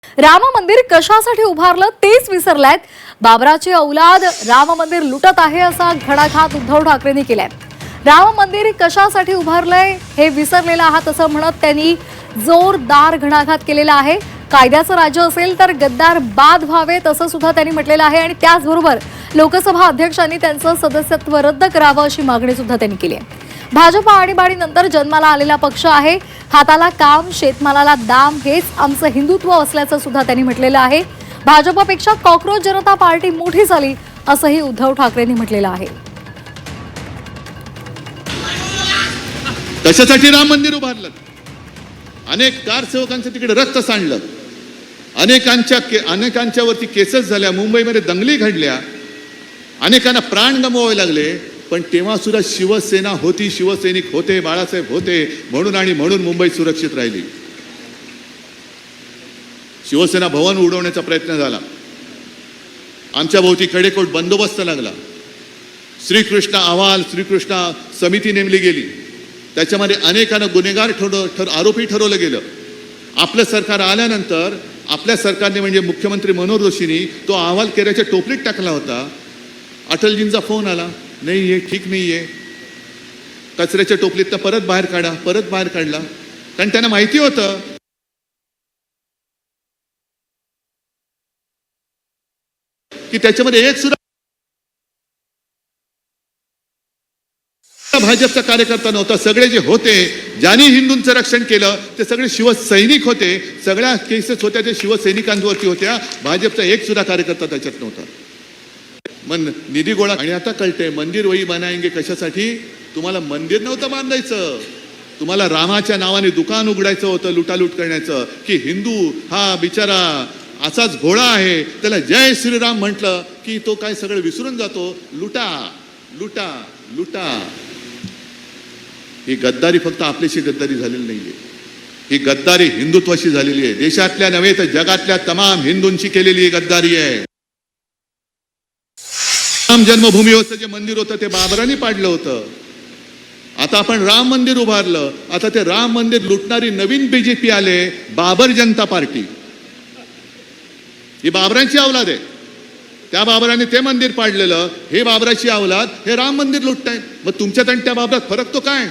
राम मंदिर कशासाठी उभारलं तेच विसरलायत. बाबराची औलाद राम मंदिर लुटत आहे असा घणाघात उद्धव ठाकरेंनी केलाय. राम मंदिर कशासाठी उभारलंय हे विसरलेलं आहात असं म्हणत त्यांनी जोरदार घणाघात केलेला आहे. कायद्याचं राज्य असेल तर गद्दार बाद व्हावेत असं सुद्धा त्यांनी म्हटलेलं आहे आणि त्याचबरोबर लोकसभा अध्यक्षांनी त्यांचं सदस्यत्व रद्द करावं अशी मागणी सुद्धा त्यांनी केली आहे. भाजप आणीबाणीनंतर जन्माला आलेला पक्ष आहे. हाताला काम, शेतमालाला दाम हेच आमचं हिंदुत्व असल्याचं सुद्धा त्यांनी म्हटलेलं आहे. भाजपपेक्षा कॉक्रोच जनता पार्टी मोठी झाली असंही उद्धव ठाकरेंनी म्हटलेलं आहे. कशासाठी राम मंदिर उभारलं? अनेक कारसेवकांचं तिकडे रक्त सांडलं, अनेकांच्या वरती केसेस झाल्या, मुंबईमध्ये दंगली घडल्या, अनेकांना प्राण गमवावे लागले. पण तेव्हा सुद्धा शिवसेना होती, शिवसैनिक होते, बाळासाहेब होते म्हणून मुंबई सुरक्षित राहिली. शिवसेना भवन उडवण्याचा प्रयत्न झाला, आमच्या भोवती कडेकोट बंदोबस्त लागला. श्रीकृष्ण अहवाल, श्रीकृष्ण समिती नेमली गेली, त्याच्यामध्ये अनेकांना गुन्हेगार आरोपी ठरवलं गेलं. आपलं सरकार आल्यानंतर आपल्या सरकारने म्हणजे मुख्यमंत्री मनोहर जोशींनी तो अहवाल केऱ्याच्या टोपलीत टाकला होता. अटलजींचा फोन आला, नाही आहे, ठीक नाही आहे, कचऱ्याच्या टोपलीत परत बाहेर काढला. कारण त्यांना माहिती होतं की त्याच्यामध्ये एक सुद्धा भाजपचा कार्यकर्ता नव्हता. सगळे जे होते, ज्यांनी हिंदूंचं रक्षण केलं ते सगळे शिवसैनिक होते. सगळ्या केसेस होत्या ते शिवसैनिकांवरती होत्या. भाजपचा एक सुद्धा कार्यकर्ता त्याच्यात नव्हता. मग निधी गोळा, आणि आता कळते मंदिर वही बनाएंगे कशासाठी? तुम्हाला मंदिर नव्हतं बांधायचं, तुम्हाला रामाच्या नावाने दुकान उघडायचं होतं, लुटालूट करण्याचं. की हिंदू हा बिचारा असाच भोळा आहे, त्याला जय श्रीराम म्हटलं की तो काय सगळं विसरून जातो. लुटा लुटा लुटा. ही गद्दारी फक्त आपल्याशी गद्दारी झालेली नाहीये, ही गद्दारी हिंदुत्वाशी झालेली आहे. देशातल्या नव्हे तर जगातल्या तमाम हिंदूंची केलेली गद्दारी आहे. राम जन्मभूमीवरचं जे मंदिर होतं ते बाबरांनी पाडलं होतं. आता आपण राम मंदिर उभारलं. आता ते राम मंदिर लुटणारी नवीन बीजेपी आले, बाबर जनता पार्टी. ही बाबरांची औलाद आहे. त्या बाबराने ते मंदिर पाडलेलं, हे बाबराची औलाद हे राम मंदिर लुटतायत. मग तुमच्यात आणि त्या बाबरात फरक तो काय?